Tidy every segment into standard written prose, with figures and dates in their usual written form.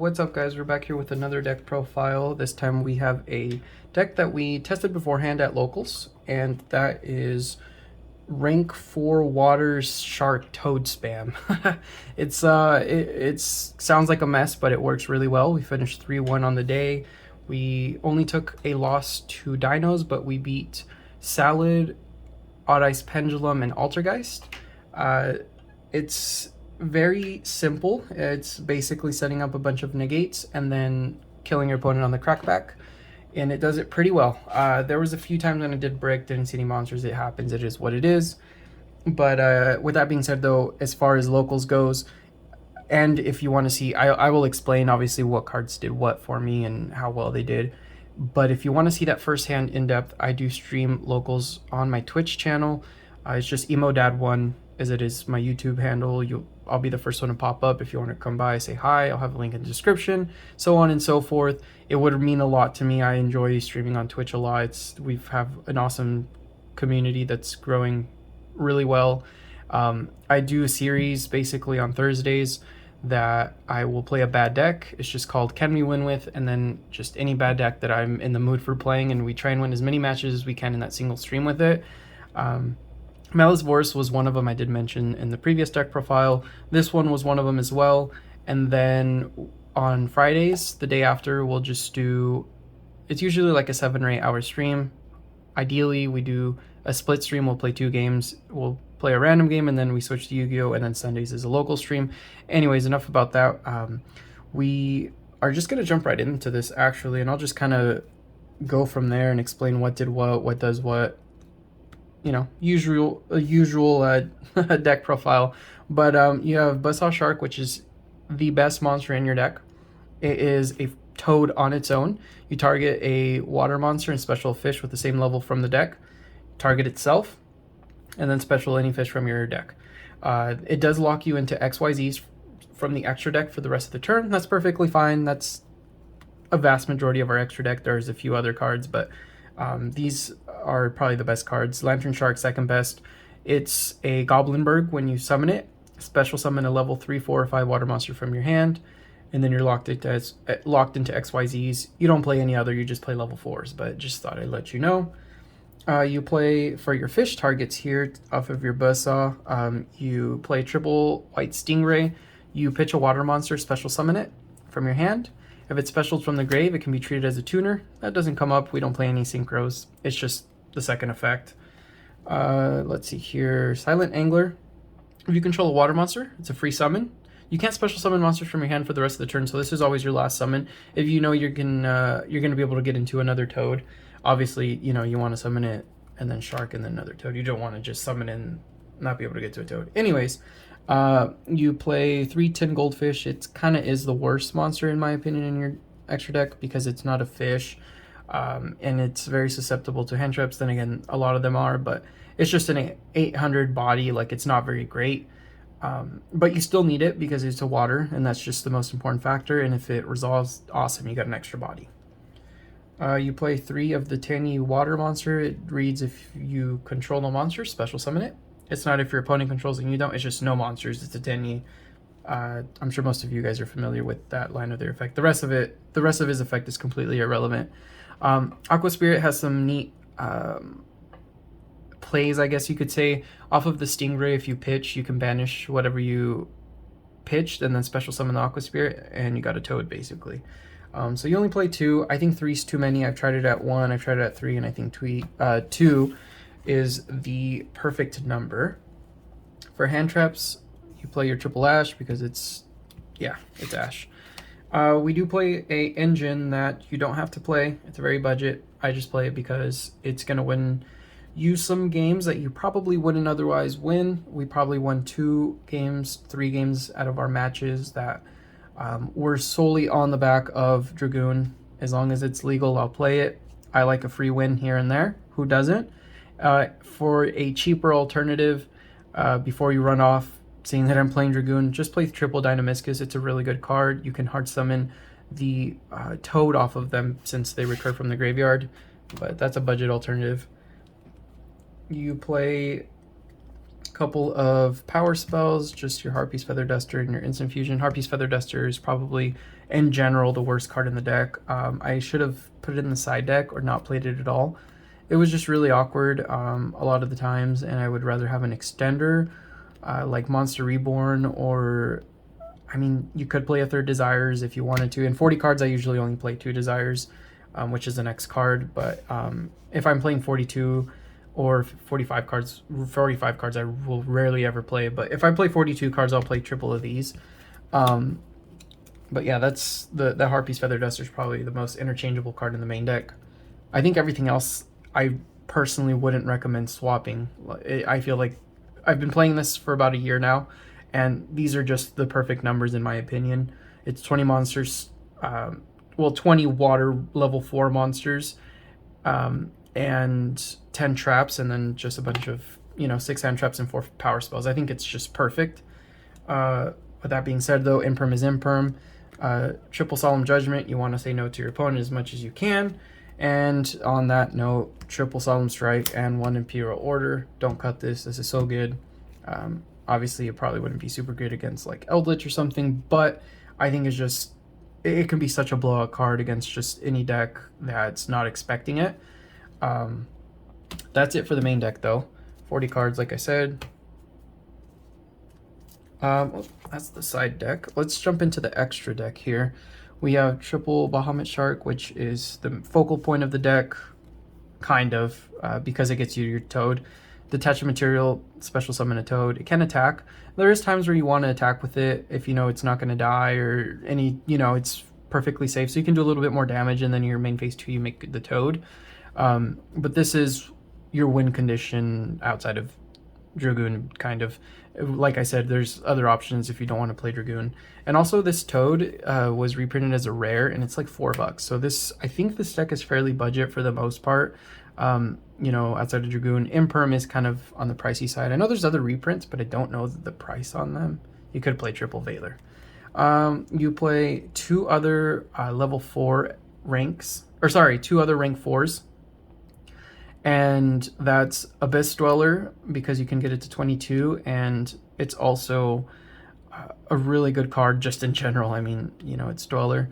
What's up, guys? We're back here with another deck profile. This time we have a deck that we tested beforehand at locals, and that is rank 4 waters shark toad spam. It sounds like a mess, but it works really well. We finished 3-1 on the day. We only took a loss to dinos, but we beat Salad, Odd Ice Pendulum, and Altergeist. It's very simple. It's basically setting up a bunch of negates and then killing your opponent on the crackback, and it does it pretty well. There was a few times when I did brick, didn't see any monsters. It happens. It is what it is. But with that being said, though, as far as locals goes, and if you want to see, I will explain obviously what cards did what for me and how well they did. But if you want to see that firsthand in depth, I do stream locals on my Twitch channel. It's just EmoDad1, as it is my YouTube handle. I'll be the first one to pop up. If you want to come by, say hi. I'll have a link in the description, so on and so forth. It would mean a lot to me. I enjoy streaming on Twitch a lot. We have an awesome community that's growing really well. I do a series basically on Thursdays that I will play a bad deck. It's just called Can We Win With, and then just any bad deck that I'm in the mood for playing, and we try and win as many matches as we can in that single stream with it. Malice Vorce was one of them I did mention in the previous deck profile. This one was one of them as well. And then on Fridays, the day after, we'll just do, it's usually like a 7 or 8 hour stream. Ideally, we do a split stream. We'll play 2 games. We'll play a random game, and then we switch to Yu-Gi-Oh! And then Sundays is a local stream. Anyways, enough about that. We are just going to jump right into this, actually, and I'll just kind of go from there and explain what did what does what. You know, usual deck profile. But you have Buzzsaw Shark, which is the best monster in your deck. It is a toad on its own. You target a water monster and special fish with the same level from the deck. Target itself, and then special any fish from your deck. It does lock you into XYZs from the extra deck for the rest of the turn. That's perfectly fine. That's a vast majority of our extra deck. There's a few other cards, but these are probably the best cards. Lantern Shark, second best. It's a Goblinberg when you summon it. Special summon a level 3, 4, or 5 water monster from your hand, and then you're locked into XYZs. You don't play any other, you just play level 4s, but just thought I'd let you know. You play for your fish targets here off of your Buzzsaw. You play triple white Stingray. You pitch a water monster, special summon it from your hand. If it's specialed from the grave, it can be treated as a tuner. That doesn't come up. We don't play any synchros. It's just the second effect. Let's see here. Silent Angler. If you control a water monster, it's a free summon. You can't special summon monsters from your hand for the rest of the turn, so this is always your last summon. If you know you're gonna be able to get into another toad, obviously, you know, you want to summon it and then shark and then another toad. You don't want to just summon and not be able to get to a toad. Anyways, you play 3 tin goldfish. It kind of is the worst monster in my opinion in your extra deck because it's not a fish, and it's very susceptible to hand traps. Then again, a lot of them are, but it's just an 800 body. Like, it's not very great, but you still need it because it's a water, and that's just the most important factor. And if it resolves, awesome, you got an extra body. You play 3 of the Tanny water monster. It reads if you control no monster, special summon it. It's not if your opponent controls and you don't. It's just no monsters. It's a Tanny. I'm sure most of you guys are familiar with that line of their effect. The rest of his effect is completely irrelevant. Aqua Spirit has some neat plays, I guess you could say. Off of the Stingray, if you pitch, you can banish whatever you pitched and then special summon the Aqua Spirit, and you got a toad basically. So you only play 2. I think 3's too many. I've tried it at 1, I've tried it at 3, and I think 2 is the perfect number. For hand traps, you play your triple Ash because it's Ash. We do play a engine that you don't have to play. It's very budget. I just play it because it's going to win you some games that you probably wouldn't otherwise win. We probably won 2 games, 3 games out of our matches that were solely on the back of Dragoon. As long as it's legal, I'll play it. I like a free win here and there. Who doesn't? For a cheaper alternative, before you run off, seeing that I'm playing Dragoon, just play triple Dynamiscus. It's a really good card. You can hard summon the Toad off of them since they recur from the graveyard, but that's a budget alternative. You play Couple of power spells, just your Harpy's Feather Duster and your Instant Fusion. Harpy's Feather Duster is probably, in general, the worst card in the deck. I should have put it in the side deck or not played it at all. It was just really awkward a lot of the times, and I would rather have an extender like Monster Reborn, or, I mean, you could play a third Desires if you wanted to. In 40 cards, I usually only play 2 Desires, which is the next card, but if I'm playing 42 or 45 cards, I will rarely ever play, but if I play 42 cards, I'll play triple of these. But yeah, that's the Harpy's Feather Duster is probably the most interchangeable card in the main deck. I think everything else I personally wouldn't recommend swapping. I feel like I've been playing this for about a year now, and these are just the perfect numbers in my opinion. It's 20 monsters, 20 water level 4 monsters, and 10 traps, and then just a bunch of, 6 hand traps and 4 power spells. I think it's just perfect. With that being said, though, Imperm is Imperm. Triple Solemn Judgment, you want to say no to your opponent as much as you can. And on that note, Triple Solemn Strike and 1 Imperial Order. Don't cut this. This is so good. Obviously, it probably wouldn't be super good against like Eldritch or something, but I think it's just, it can be such a blowout card against just any deck that's not expecting it. That's it for the main deck, though. 40 cards, like I said. That's the side deck. Let's jump into the extra deck here. We have triple Bahamut Shark, which is the focal point of the deck, kind of, because it gets you your Toad. Detach a material, special summon a Toad. It can attack. There is times where you want to attack with it if you know it's not going to die, or it's perfectly safe. So you can do a little bit more damage, and then your main phase 2, you make the Toad. But this is your win condition outside of Dragoon, kind of. Like I said, there's other options if you don't want to play Dragoon. And also this Toad was reprinted as a rare, and it's like $4. So I think this deck is fairly budget for the most part. Outside of Dragoon. Imperm is kind of on the pricey side. I know there's other reprints, but I don't know the price on them. You could play Triple Veiler. You play 2 other level 4 ranks, or sorry, 2 other rank 4s. And that's Abyss Dweller, because you can get it to 22, and it's also a really good card just in general. I mean, it's Dweller.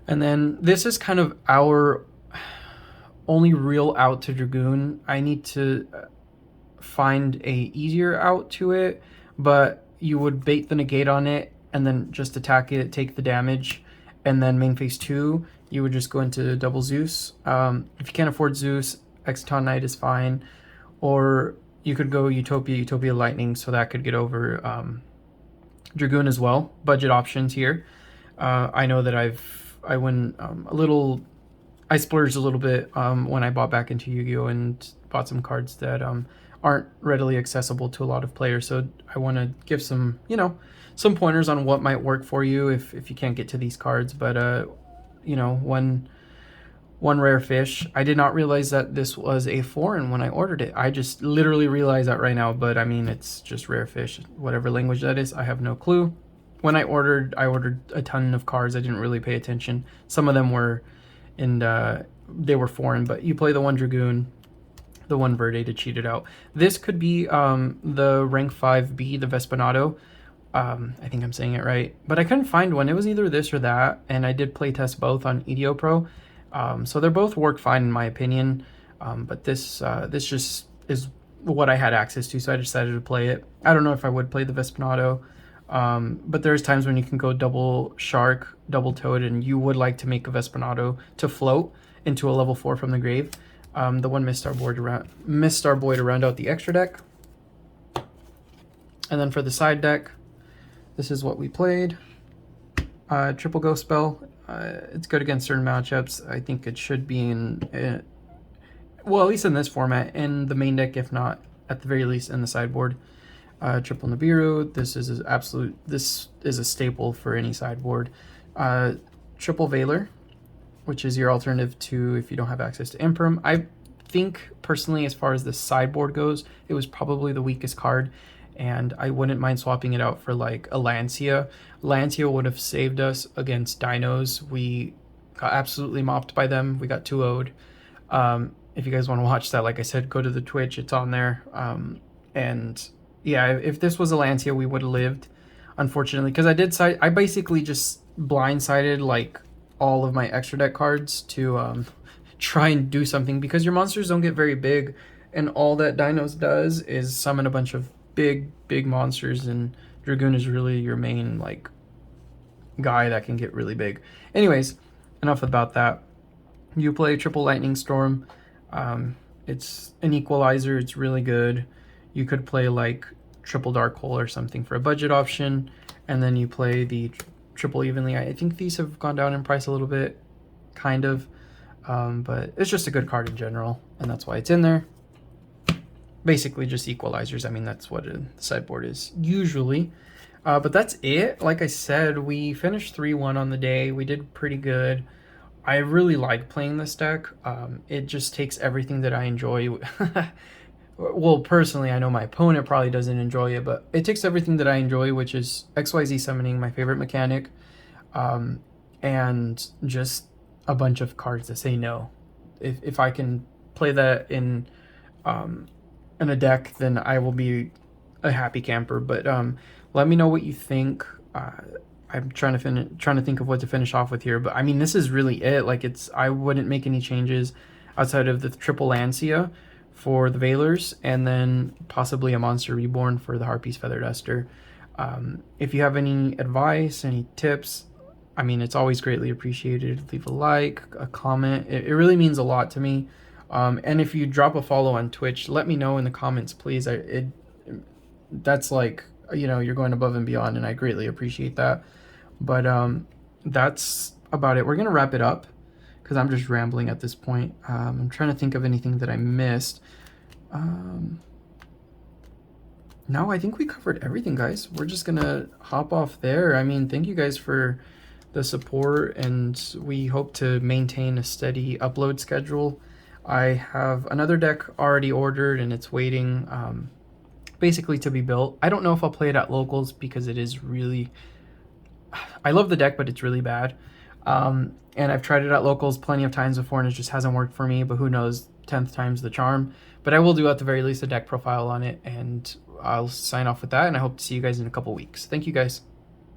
And then this is kind of our only real out to Dragoon. I need to find a easier out to it, but you would bait the negate on it and then just attack it, take the damage, and then main phase 2, you would just go into double Zeus. If you can't afford Zeus, Exciton Knight is fine, or you could go Utopia Lightning, so that could get over Dragoon as well. Budget options here. I know that I splurged a little bit when I bought back into Yu-Gi-Oh! And bought some cards that aren't readily accessible to a lot of players. So I want to give some pointers on what might work for you if you can't get to these cards. But one rare fish. I did not realize that this was a foreign when I ordered it. I just literally realized that right now, but I mean, it's just rare fish. Whatever language that is, I have no clue. When I ordered a ton of cards. I didn't really pay attention. Some of them were, and they were foreign, but you play the 1 Dragoon, the 1 Verde to cheat it out. This could be the rank 5B, the Vespanado. I think I'm saying it right, but I couldn't find one. It was either this or that, and I did play test both on EDO Pro. So they both work fine in my opinion, but this just is what I had access to, so I decided to play it. I don't know if I would play the Vespanado, but there's times when you can go double Shark, double Toad, and you would like to make a Vespanado to float into a level 4 from the grave. The 1 Mistar Boy to round out the extra deck. And then for the side deck, this is what we played. Triple Ghost Spell. It's good against certain matchups. I think it should be well, at least in this format, in the main deck, if not, at the very least, in the sideboard. Triple Nibiru. This is a staple for any sideboard. Triple Veiler, which is your alternative to if you don't have access to Imperm. I think, personally, as far as the sideboard goes, it was probably the weakest card, and I wouldn't mind swapping it out for like a Lancia. Lancia would have saved us against Dinos. We got absolutely mopped by them. We got 2-0'd. If you guys want to watch that, like I said, go to the Twitch. It's on there. And Yeah, if this was a Lancia, we would have lived, unfortunately, because I basically just blindsided like all of my extra deck cards to try and do something because your monsters don't get very big, and all that Dinos does is summon a bunch of big monsters, and Dragoon is really your main like guy that can get really big. Anyways, enough about that. You play triple Lightning Storm. It's an equalizer. It's really good. You could play like triple Dark Hole or something for a budget option, and then you play the triple Evenly. I think these have gone down in price a little bit, kind of, but it's just a good card in general, and that's why it's in there. Basically just equalizers. I mean, that's what a sideboard is usually. But that's it. Like I said, we finished 3-1 on the day. We did pretty good. I really like playing this deck. It just takes everything that I enjoy. Well, personally, I know my opponent probably doesn't enjoy it, but it takes everything that I enjoy, which is XYZ summoning, my favorite mechanic, and just a bunch of cards that say no. If I can play that in a deck, then I will be a happy camper. But let me know what you think. I'm trying to think of what to finish off with here, but I mean, this is really it. Like, I wouldn't make any changes outside of the triple Lancia for the Veilers, and then possibly a Monster Reborn for the Harpy's Feather Duster. If you have any advice, any tips, I mean, it's always greatly appreciated. Leave a like, a comment. It really means a lot to me. And if you drop a follow on Twitch, let me know in the comments, please. That's like, you know, you're going above and beyond, and I greatly appreciate that. But that's about it. We're gonna wrap it up because I'm just rambling at this point. I'm trying to think of anything that I missed. No, I think we covered everything, guys. We're just gonna hop off there. I mean, thank you guys for the support, and we hope to maintain a steady upload schedule. I have another deck already ordered, and it's waiting basically to be built. I don't know if I'll play it at locals because it is really... I love the deck, but it's really bad. And I've tried it at locals plenty of times before, and it just hasn't worked for me, but who knows, 10th time's the charm. But I will do at the very least a deck profile on it, and I'll sign off with that, and I hope to see you guys in a couple weeks. Thank you, guys.